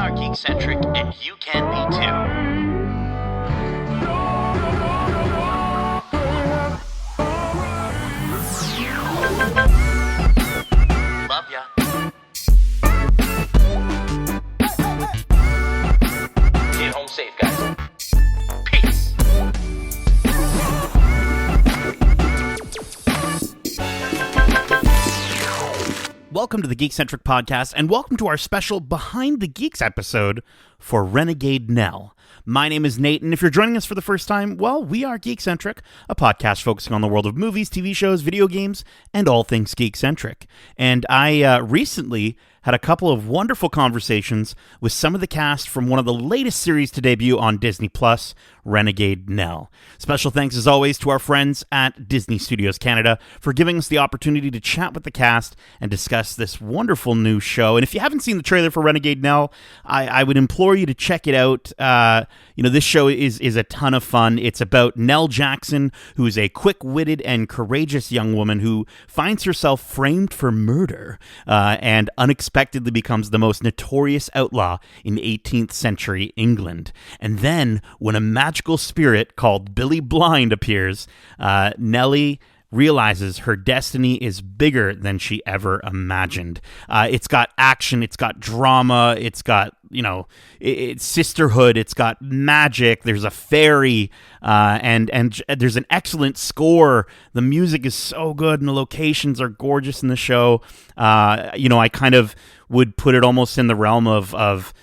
are Geekcentric, and you can be too. Love ya. Get home safe, guys. Peace. Welcome to the Geekcentric podcast, and welcome to our special Behind the Geeks episode for Renegade Nell. My name is Nate, and if you're joining us for the first time, well, we are Geekcentric, a podcast focusing on the world of movies, TV shows, video games, and all things Geekcentric. And I recently had a couple of wonderful conversations with some of the cast from one of the latest series to debut on Disney+, Renegade Nell. Special thanks, as always, to our friends at Disney Studios Canada for giving us the opportunity to chat with the cast and discuss this wonderful new show. And if you haven't seen the trailer for Renegade Nell, I would implore you to check it out. This show is a ton of fun. It's about Nell Jackson, who is a quick-witted and courageous young woman who finds herself framed for murder and unexpectedly becomes the most notorious outlaw in 18th century England. And then, when a magical spirit called Billy Blind appears, Nellie realizes her destiny is bigger than she ever imagined. It's got action, it's got drama, it's got, it's sisterhood, it's got magic, there's a fairy, and there's an excellent score. The music is so good and the locations are gorgeous in the show. I kind of would put it almost in the realm of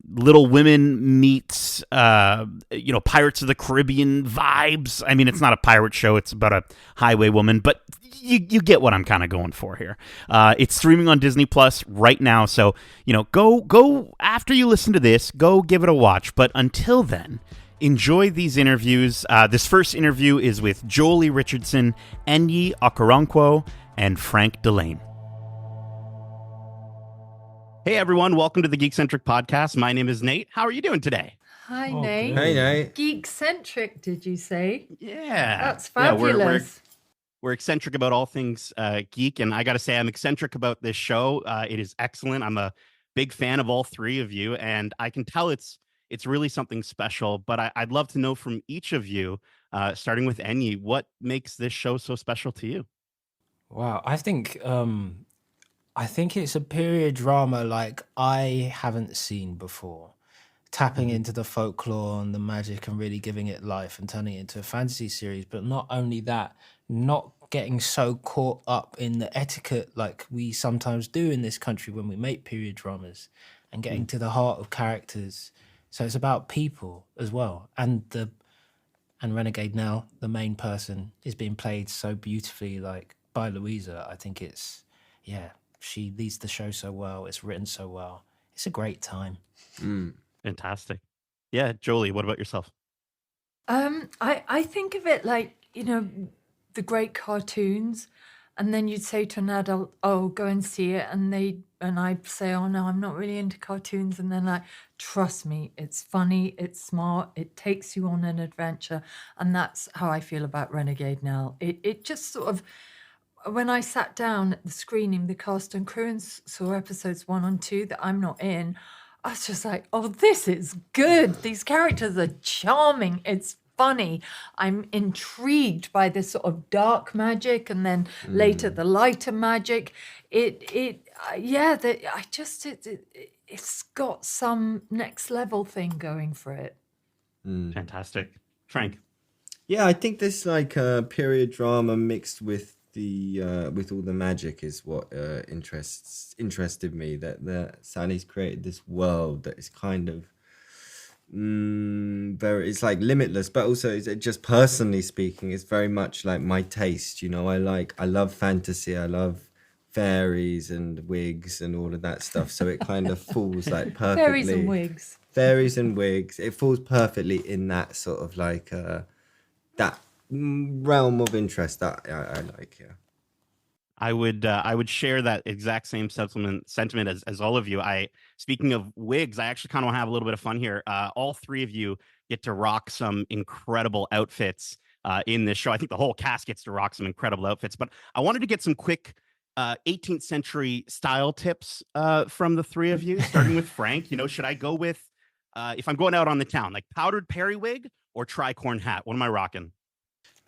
Little Women meets Pirates of the Caribbean vibes. I mean, it's not a pirate show, it's about a highwaywoman, but you get what I'm kind of going for here. It's streaming on Disney Plus right now, so go after you listen to this, go give it a watch. But until then, enjoy these interviews. This first interview is with Joely Richardson, Ényì, Okoronkwo, and Frank Dillane. Hey everyone, welcome to the Geekcentric podcast. My name is Nate. How are you doing today? Hi, Nate. Hey, Nate. Geekcentric, did you say? Yeah. That's fabulous. We're eccentric about all things geek, and I got to say I'm eccentric about this show. It is excellent. I'm a big fan of all three of you, and I can tell it's really something special, but I'd love to know from each of you, starting with Ényì, what makes this show so special to you? Wow, I think it's a period drama like I haven't seen before. Tapping into the folklore and the magic and really giving it life and turning it into a fantasy series. But not only that, not getting so caught up in the etiquette like we sometimes do in this country when we make period dramas, and getting to the heart of characters. So it's about people as well. And Renegade Nell, the main person, is being played so beautifully by Louisa. I think she leads the show so well. It's written so well. It's a great time. Fantastic. Yeah, Joely, what about yourself? I think of it like, the great cartoons, and then you'd say to an adult, oh, go and see it. And I'd say, oh no, I'm not really into cartoons. And then trust me, it's funny, it's smart, it takes you on an adventure. And that's how I feel about Renegade Nell. It just sort of, when I sat down at the screening, the cast and crew, and saw episodes 1 and 2 that I'm not in, I was just like, oh, this is good. These characters are charming. It's funny. I'm intrigued by this sort of dark magic, and then later the lighter magic. It's got some next level thing going for it. Fantastic. Frank? Yeah, I think this period drama mixed with all the magic is what interested me. That Sally's created this world that is kind of it's like limitless, but also it's just personally speaking, it's very much like my taste. I love fantasy. I love fairies and wigs and all of that stuff. So it kind of falls like perfectly. Fairies and wigs. It falls perfectly in that sort of that realm of interest that I like. Yeah. I would share that exact same sentiment as all of you. Speaking of wigs, I actually kind of want to have a little bit of fun here. All three of you get to rock some incredible outfits in this show. I think the whole cast gets to rock some incredible outfits, but I wanted to get some quick 18th century style tips from the three of you, starting with Frank. Should I go with, if I'm going out on the town, like powdered periwig or tricorn hat? What am I rocking?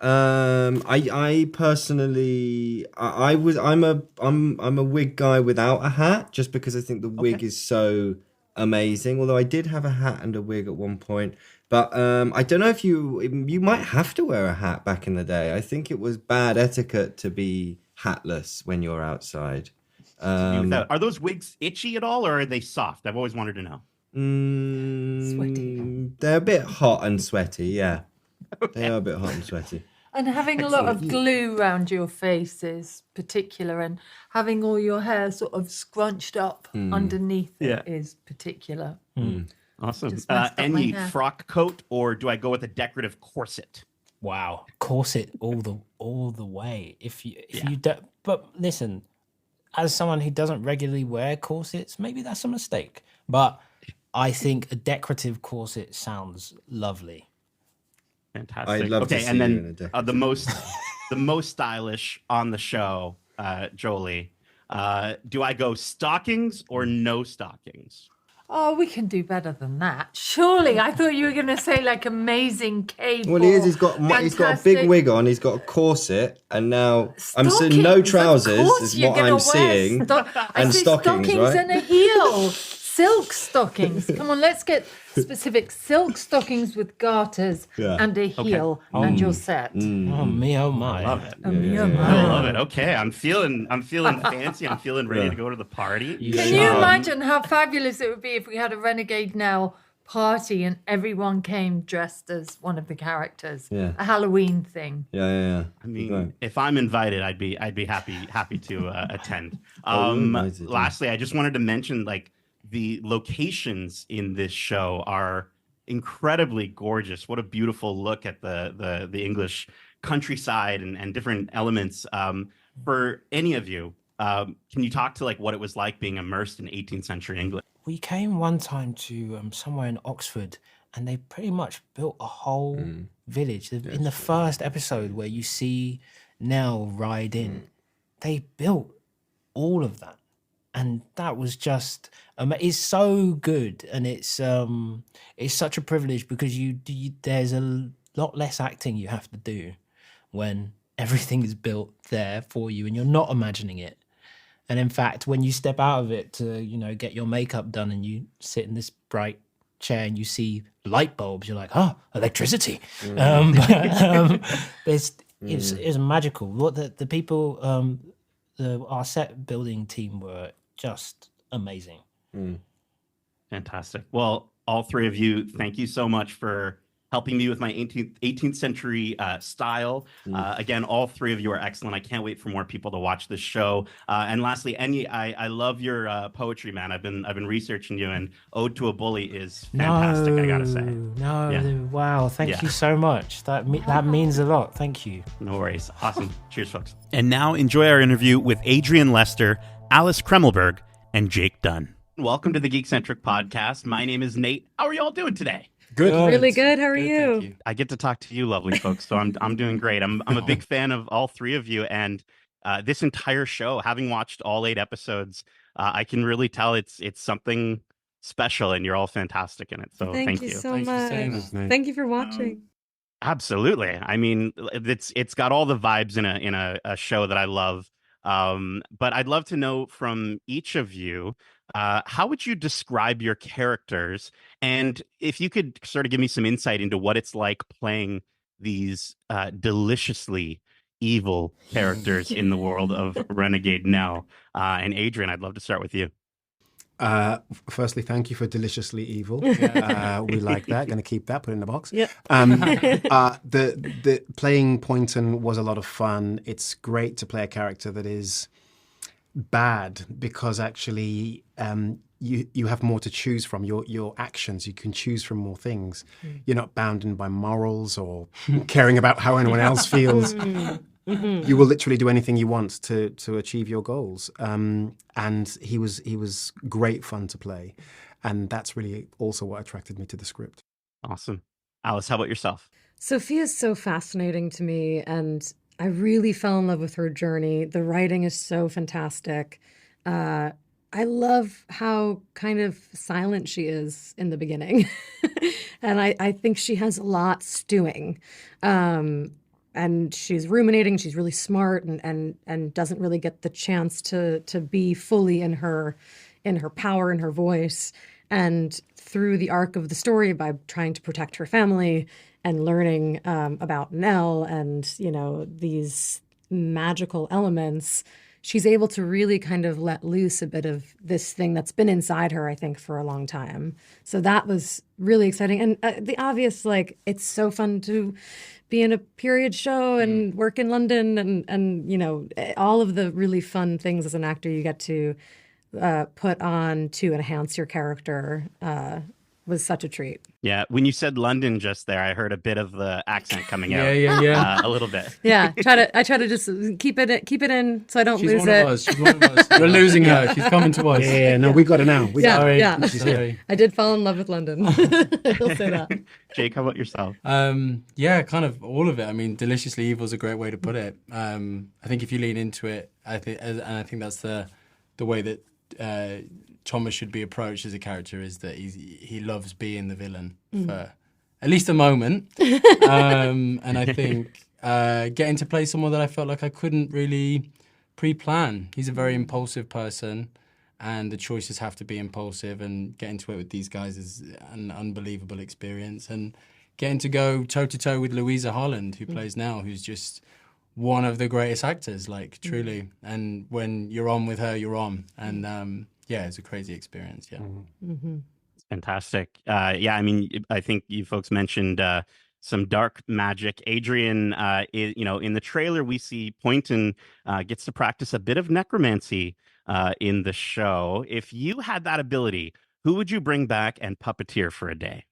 I personally, I'm a wig guy without a hat, just because I think the wig is so amazing. Although I did have a hat and a wig at one point, but I don't know if you might have to wear a hat back in the day. I think it was bad etiquette to be hatless when you're outside. Are those wigs itchy at all, or are they soft? I've always wanted to know. Sweaty. They're a bit hot and sweaty, yeah. Okay. They are a bit hot and sweaty. And having a lot of glue around your face is particular, and having all your hair sort of scrunched up underneath it is particular. Awesome. Ényì, frock coat, or do I go with a decorative corset? Wow, corset all the way. If you don't, but listen, as someone who doesn't regularly wear corsets, maybe that's a mistake. But I think a decorative corset sounds lovely. Fantastic. I'd love to see and then you in a decorative. the most stylish on the show, Joely. Do I go stockings or no stockings? Oh, we can do better than that. Surely, I thought you were going to say like amazing cape. Well, he is. He's got a big wig on. He's got a corset, and now I'm seeing no trousers. Is what I'm seeing, and stockings, right? And a heel. Silk stockings. Come on, let's get specific. Silk stockings with garters and a heel, and you're set. Oh me, oh my! I love it. I I love it. Okay, I'm feeling fancy. I'm feeling ready to go to the party. Can you imagine how fabulous it would be if we had a Renegade Nell party and everyone came dressed as one of the characters? Yeah. A Halloween thing. Yeah. I mean, if I'm invited, I'd be happy to attend. Lastly, I just wanted to mention the locations in this show are incredibly gorgeous. What a beautiful look at the English countryside and different elements. For any of you, can you talk to what it was like being immersed in 18th century England? We came one time to somewhere in Oxford, and they pretty much built a whole village. In the first episode where you see Nell ride in, they built all of that. And that was just it's so good, and it's such a privilege because there's a lot less acting you have to do when everything is built there for you and you're not imagining it. And in fact, when you step out of it to get your makeup done and you sit in this bright chair and you see light bulbs, you're like, oh, electricity. It's magical. What the people our set building team were just amazing. Fantastic. Well, all three of you, thank you so much for helping me with my 18th century style. Again, all three of you are excellent. I can't wait for more people to watch this show. And lastly, Ényì, I love your poetry, man. I've been researching you, and Ode to a Bully is fantastic. I gotta say. Wow, thank you so much. That means a lot. Thank you. No worries. Awesome. Cheers, folks. And now enjoy our interview with Adrian Lester, Alice Kremelberg, and Jake Dunn. Welcome to the Geekcentric podcast. My name is Nate. How are you all doing today? Good. Really good. How are you? I get to talk to you, lovely folks. So I'm doing great. I'm a big fan of all three of you, and this entire show. Having watched all 8 episodes, I can really tell it's something special, and you're all fantastic in it. So thank you so much. Thank you for watching. Absolutely. I mean, it's got all the vibes in a show that I love. But I'd love to know from each of you, how would you describe your characters? And if you could sort of give me some insight into what it's like playing these deliciously evil characters in the world of Renegade Nell. And Adrian, I'd love to start with you. Firstly, thank you for deliciously evil. We like that. Going to keep that. Put it in the box. Yeah. The playing Poynton was a lot of fun. It's great to play a character that is bad because actually you have more to choose from. Your actions, you can choose from more things. You're not bounded by morals or caring about how anyone else feels. You will literally do anything you want to achieve your goals. And he was great fun to play. And that's really also what attracted me to the script. Awesome. Alice, how about yourself? Sophia's so fascinating to me, and I really fell in love with her journey. The writing is so fantastic. I love how kind of silent she is in the beginning. And I think she has a lot stewing. And she's ruminating. She's really smart and doesn't really get the chance to be fully in her power and her voice. And through the arc of the story, by trying to protect her family and learning about Nell and, you know, these magical elements, she's able to really kind of let loose a bit of this thing that's been inside her, I think, for a long time. So that was really exciting. And the obvious, like, it's so fun to be in a period show and work in London and you know, all of the really fun things as an actor you get to put on to enhance your character was such a treat. Yeah, when you said London just there, I heard a bit of the accent coming out. Yeah. A little bit. Yeah, I try to just keep it in so I don't She's lose one it. of us. She's one of us. We're losing her. She's coming to us. Yeah, no, we got it now. We got it. Yeah. Sorry. I did fall in love with London. I'll say that. Jake, how about yourself? Yeah, kind of all of it. I mean, deliciously evil is a great way to put it. I think if you lean into it, I think that's the way that Thomas should be approached as a character, is that he loves being the villain for at least a moment. And I think getting to play someone that I felt like I couldn't really pre-plan. He's a very impulsive person, and the choices have to be impulsive, and getting to it with these guys is an unbelievable experience. And getting to go toe-to-toe with Louisa Holland, who plays Nell, who's just one of the greatest actors, like, truly. And when you're on with her, you're on. And yeah, it's a crazy experience. Yeah. It's fantastic. Yeah, I mean, I think you folks mentioned some dark magic. Adrian, in the trailer, we see Poynton gets to practice a bit of necromancy in the show. If you had that ability, who would you bring back and puppeteer for a day?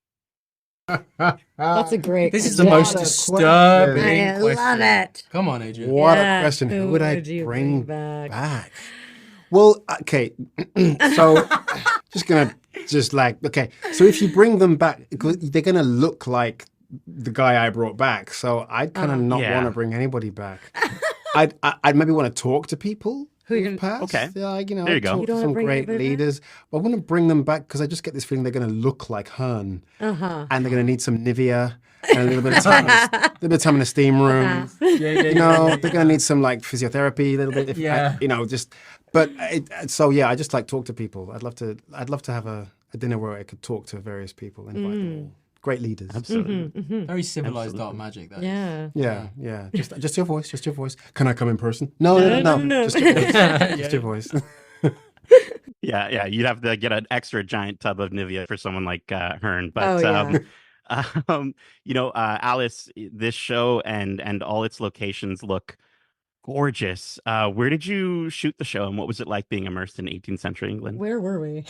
That's a great This is question. the most disturbing I question. love it. Come on, Adrian. What Yeah, a question. Who would I you bring back? back? Well, okay. So so if you bring them back, because they're going to look like the guy I brought back. So I'd kind of not want to bring anybody back. I'd maybe want to talk to people who've passed. Okay. Like, There you go. talk to some great leaders. But I want to bring them back because I just get this feeling they're going to look like Hearn. And they're going to need some Nivea and a little bit of time in a steam room. They're going to need some like physiotherapy, a little bit. I just like talk to people. I'd love to have a dinner where I could talk to various people, invite them all. Great leaders. Absolutely. Very civilized dark magic, that is. Yeah. Just your voice. Can I come in person? No. Just your voice. Just your voice. Yeah. You'd have to get an extra giant tub of Nivea for someone like Hearn. But Alice, this show and all its locations look gorgeous. Where did you shoot the show, and what was it like being immersed in 18th century England? Where were we?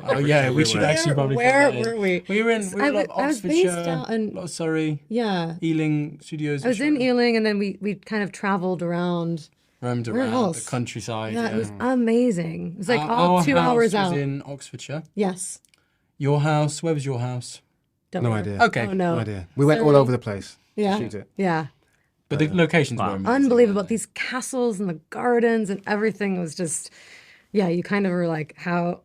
Oh yeah, we should actually probably. Where were we? We were like I was based Oxfordshire, out in Surrey, Ealing Studios. I was in Ealing, and then we kind of traveled around. Roamed Where around else? the countryside. Yeah, it was amazing. It was like Our 2 hours house was out. in Oxfordshire. Yes. Your house? Where was your house? Don't No remember. idea. Okay. Oh no. No idea. We went all over the place Yeah. to shoot it. Yeah. But the locations were amazing. Unbelievable. weren't they? These castles and the gardens and everything was just, you kind of were like, how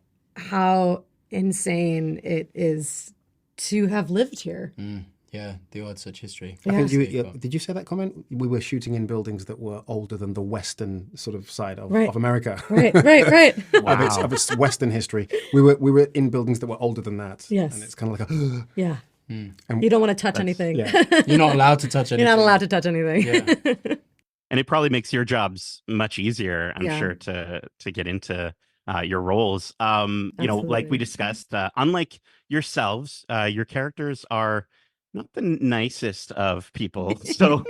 insane it is to have lived here. Yeah, the odd such history. I think did you say that comment? We were shooting in buildings that were older than the western sort of side of America. Right. of its western history. We were in buildings that were older than that. Yes. And it's kind of like a Yeah. You don't want to touch anything. yeah. You're not allowed to touch anything. You're not allowed to touch anything. Yeah. And it probably makes your jobs much easier, I'm Yeah. sure, to get into your roles. Like we Absolutely. discussed, unlike yourselves, your characters are not the nicest of people. So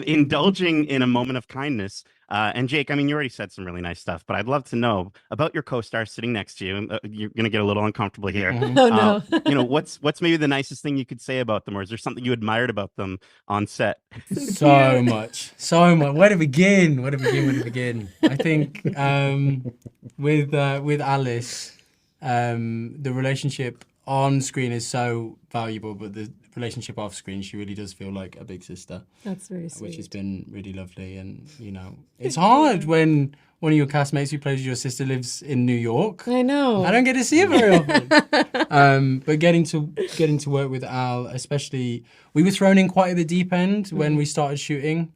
indulging in a moment of kindness. And Jake, I mean, you already said some really nice stuff, but I'd love to know about your co-star sitting next to you. You're going to get a little uncomfortable here. Oh no. What's maybe the nicest thing you could say about them, or is there something you admired about them on set? So much. Where to begin? I think with Alice, the relationship on screen is so valuable, but relationship off screen, she really does feel like a big sister. That's very sweet. Which has been really lovely. And, it's hard when one of your castmates who plays your sister lives in New York. I know. I don't get to see her very often. But getting to work with Al, especially, we were thrown in quite at the deep end when we started shooting.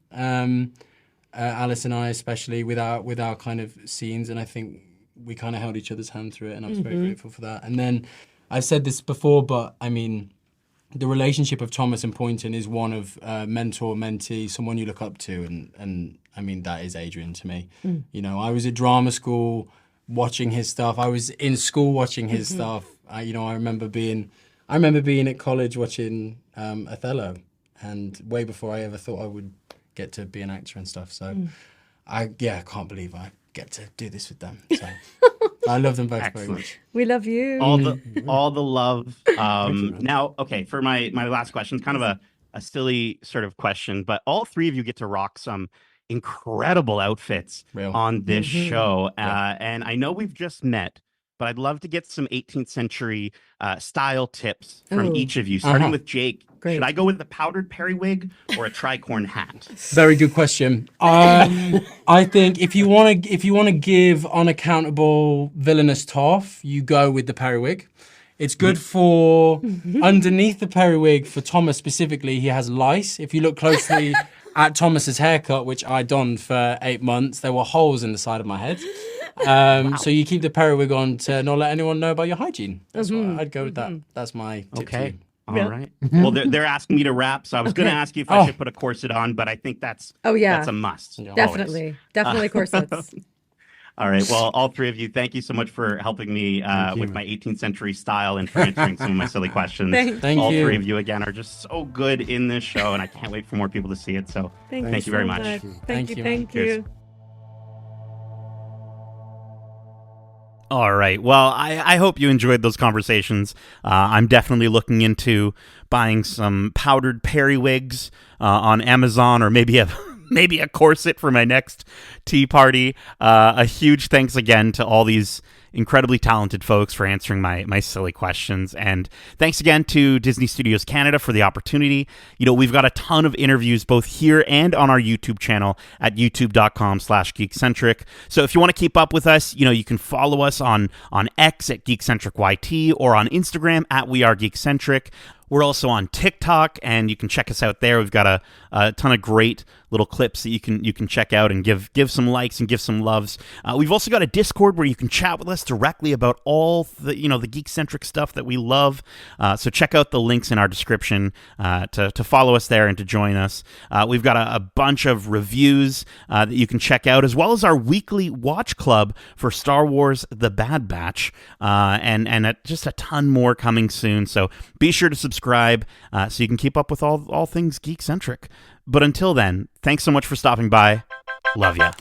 Alice and I, especially with our kind of scenes, and I think we kind of held each other's hand through it, and I was very grateful for that. And then I've said this before, but I mean, the relationship of Thomas and Poynton is one of mentor, mentee, someone you look up to, and I mean, that is Adrian to me. I was at drama school watching his stuff. I was in school watching his stuff. I remember being at college watching Othello, and way before I ever thought I would get to be an actor and stuff. So I can't believe I get to do this with them. So I love them both very much. We love you. All the love. Now, okay, for my last question, it's kind of a silly sort of question, but all three of you get to rock some incredible outfits on this show. And I know we've just met, but I'd love to get some 18th century style tips from each of you, starting with Jake. Great. Should I go with the powdered periwig or a tricorn hat? Very good question. I think if you want to give unaccountable villainous toff, you go with the periwig. It's good for underneath the periwig for Thomas specifically. He has lice. If you look closely at Thomas's haircut, which I donned for 8 months, there were holes in the side of my head. So you keep the periwig on to not let anyone know about your hygiene. That's why I'd go with that. That's my tip to you. All right. Well, they're asking me to rap, so I was going to ask you if I should put a corset on, but I think that's a must. Definitely corsets. All right. Well, all three of you, thank you so much for helping me with my 18th century style and for answering some of my silly questions. Thank all you. Three of you, again, are just so good in this show, and I can't wait for more people to see it. So thank you very much. Thank you. Thank you. All right. Well, I hope you enjoyed those conversations. I'm definitely looking into buying some powdered periwigs on Amazon, or maybe a corset for my next tea party. A huge thanks again to all these incredibly talented folks for answering my silly questions. And thanks again to Disney Studios Canada for the opportunity. We've got a ton of interviews both here and on our YouTube channel at youtube.com/Geekcentric. So if you want to keep up with us, you can follow us on X at GeekcentricYT or on Instagram at WeAreGeekcentric. We're also on TikTok, and you can check us out there. We've got a ton of great little clips that you can check out and give some likes and give some loves. We've also got a Discord where you can chat with us directly about all the the Geekcentric stuff that we love. So check out the links in our description to follow us there and to join us. We've got a bunch of reviews that you can check out, as well as our weekly watch club for Star Wars: The Bad Batch, and just a ton more coming soon. So be sure to subscribe so you can keep up with all things Geekcentric. But until then, thanks so much for stopping by. Love ya.